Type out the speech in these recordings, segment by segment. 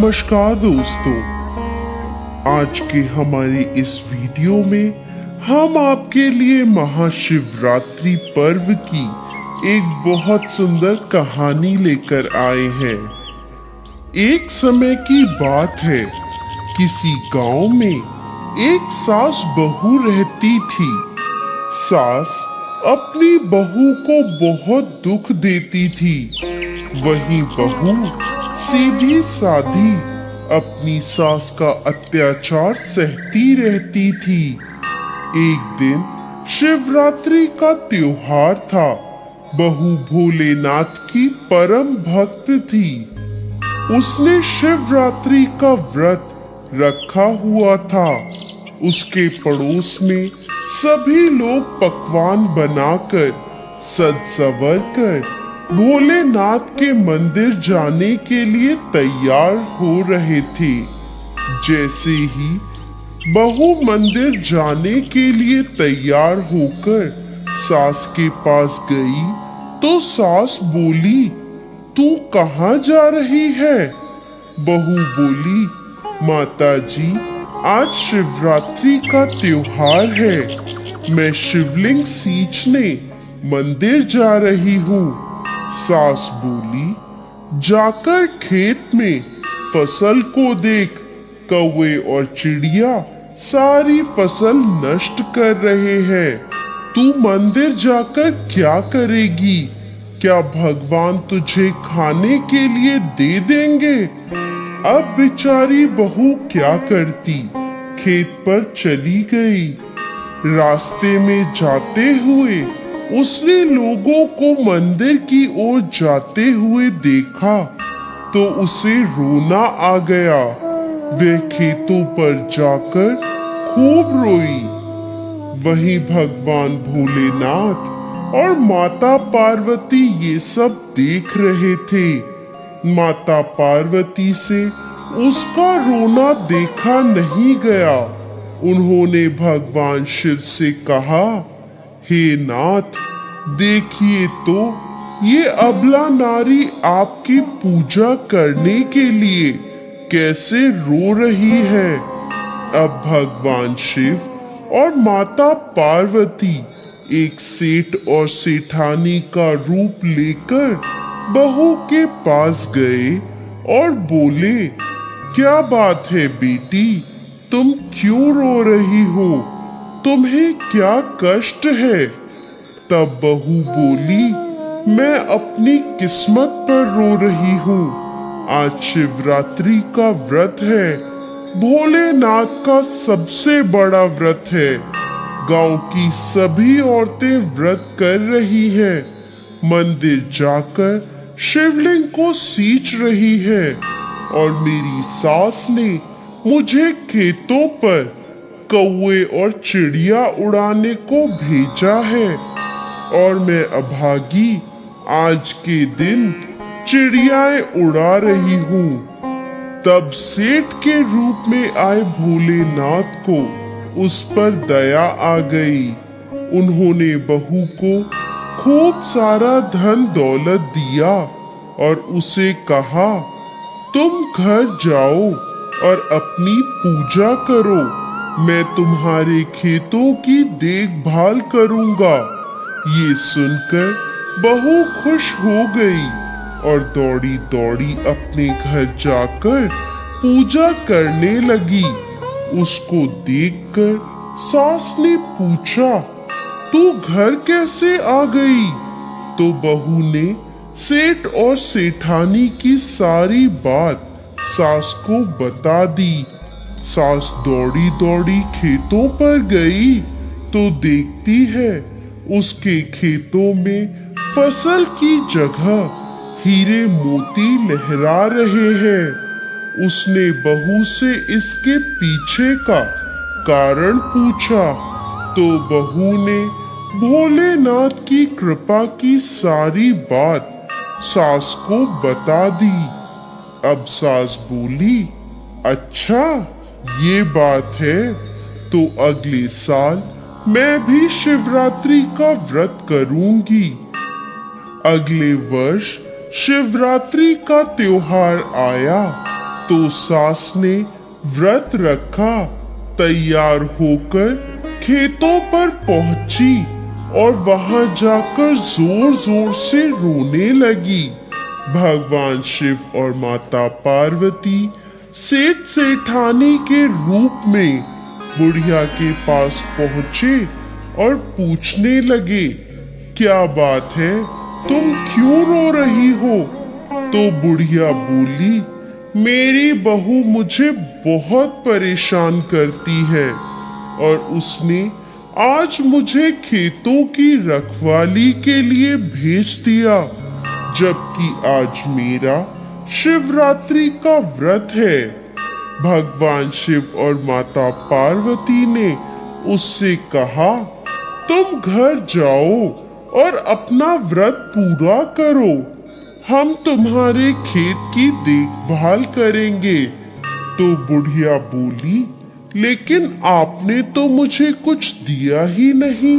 नमस्कार दोस्तों, आज के हमारे इस वीडियो में हम आपके लिए महाशिवरात्रि पर्व की एक बहुत सुंदर कहानी लेकर आए हैं। एक समय की बात है, किसी गांव में एक सास बहू रहती थी। सास अपनी बहू को बहुत दुख देती थी, वहीं बहू सीधी साधी अपनी सास का अत्याचार सहती रहती थी। एक दिन शिवरात्रि का त्योहार था। बहू भोलेनाथ की परम भक्त थी। उसने शिवरात्रि का व्रत रखा हुआ था। उसके पड़ोस में सभी लोग पकवान बनाकर सज संवर कर भोलेनाथ के मंदिर जाने के लिए तैयार हो रहे थे। जैसे ही बहू मंदिर जाने के लिए तैयार होकर सास के पास गई तो सास बोली, तू कहाँ जा रही है? बहू बोली, माताजी, आज शिवरात्रि का त्योहार है, मैं शिवलिंग सींचने मंदिर जा रही हूँ। सास बोली, जाकर खेत में फसल को देख, कौवे और चिड़िया सारी फसल नष्ट कर रहे हैं। तू मंदिर जाकर क्या करेगी? क्या भगवान तुझे खाने के लिए दे देंगे? अब बेचारी बहू क्या करती, खेत पर चली गई। रास्ते में जाते हुए उसने लोगों को मंदिर की ओर जाते हुए देखा तो उसे रोना आ गया। वह खेतों पर जाकर खूब रोई। वहीं भगवान भोलेनाथ और माता पार्वती ये सब देख रहे थे। माता पार्वती से उसका रोना देखा नहीं गया। उन्होंने भगवान शिव से कहा, हे नाथ, देखिए तो ये अबला नारी आपकी पूजा करने के लिए कैसे रो रही है। अब भगवान शिव और माता पार्वती एक सेठ और सेठानी का रूप लेकर बहू के पास गए और बोले, क्या बात है बेटी, तुम क्यों रो रही हो? तुम्हें क्या कष्ट है? तब बहू बोली, मैं अपनी किस्मत पर रो रही हूँ। आज शिवरात्रि का व्रत है, भोलेनाथ का सबसे बड़ा व्रत है। गांव की सभी औरतें व्रत कर रही हैं, मंदिर जाकर शिवलिंग को सींच रही है और मेरी सास ने मुझे खेतों पर कौवे और चिड़िया उड़ाने को भेजा है और मैं अभागी आज के दिन चिड़ियाएं उड़ा रही हूँ। तब सेठ के रूप में आए भोलेनाथ को उस पर दया आ गई। उन्होंने बहू को खूब सारा धन दौलत दिया और उसे कहा, तुम घर जाओ और अपनी पूजा करो, मैं तुम्हारे खेतों की देखभाल करूंगा। ये सुनकर बहू खुश हो गई और दौड़ी दौड़ी अपने घर जाकर पूजा करने लगी। उसको देखकर सास ने पूछा, तू घर कैसे आ गई? तो बहू ने सेठ और सेठानी की सारी बात सास को बता दी। सास दौड़ी दौड़ी खेतों पर गई तो देखती है उसके खेतों में फसल की जगह हीरे मोती लहरा रहे हैं। उसने बहू से इसके पीछे का कारण पूछा तो बहू ने भोलेनाथ की कृपा की सारी बात सास को बता दी। अब सास बोली, अच्छा ये बात है, तो अगले साल मैं भी शिवरात्रि का व्रत करूंगी। अगले वर्ष शिवरात्रि का त्योहार आया। तो सास ने व्रत रखा, तैयार होकर खेतों पर पहुंची और वहां जाकर जोर जोर से रोने लगी। भगवान शिव और माता पार्वती सेठ सेठानी के रूप में बुढ़िया के पास पहुंचे और पूछने लगे, क्या बात है, तुम क्यों रो रही हो? तो बुढ़िया बोली, मेरी बहू मुझे बहुत परेशान करती है और उसने आज मुझे खेतों की रखवाली के लिए भेज दिया, जबकि आज मेरा शिवरात्रि का व्रत है। भगवान शिव और माता पार्वती ने उससे कहा, तुम घर जाओ और अपना व्रत पूरा करो, हम तुम्हारे खेत की देखभाल करेंगे। तो बुढ़िया बोली, लेकिन आपने तो मुझे कुछ दिया ही नहीं।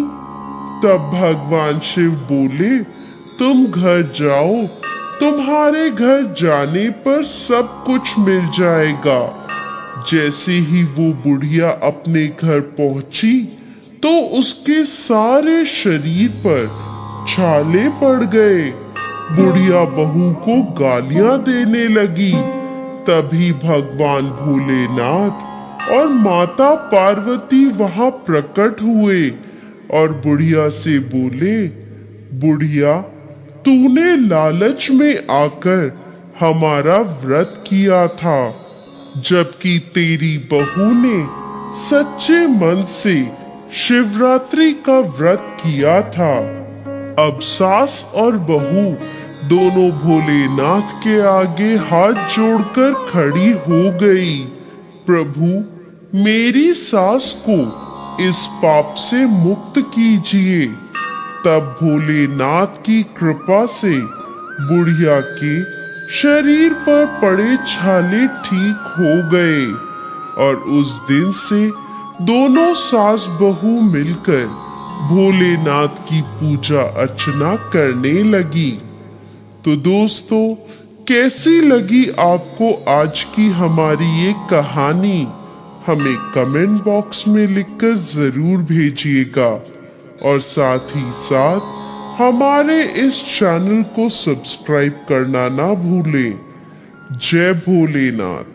तब भगवान शिव बोले, तुम घर जाओ, तुम्हारे घर जाने पर सब कुछ मिल जाएगा। जैसे ही वो बुढ़िया अपने घर पहुंची तो उसके सारे शरीर पर छाले पड़ गए। बुढ़िया बहू को गालियां देने लगी। तभी भगवान भोलेनाथ और माता पार्वती वहां प्रकट हुए और बुढ़िया से बोले, बुढ़िया, तूने लालच में आकर हमारा व्रत किया था, जबकि तेरी बहू ने सच्चे मन से शिवरात्रि का व्रत किया था। अब सास और बहू दोनों भोलेनाथ के आगे हाथ जोड़कर खड़ी हो गई। प्रभु, मेरी सास को इस पाप से मुक्त कीजिए। तब भोलेनाथ की कृपा से बुढ़िया के शरीर पर पड़े छाले ठीक हो गए और उस दिन से दोनों सास बहू मिलकर भोलेनाथ की पूजा अर्चना करने लगी। तो दोस्तों, कैसी लगी आपको आज की हमारी ये कहानी? हमें कमेंट बॉक्स में लिखकर जरूर भेजिएगा और साथ ही साथ हमारे इस चैनल को सब्सक्राइब करना ना भूलें। जय भोलेनाथ।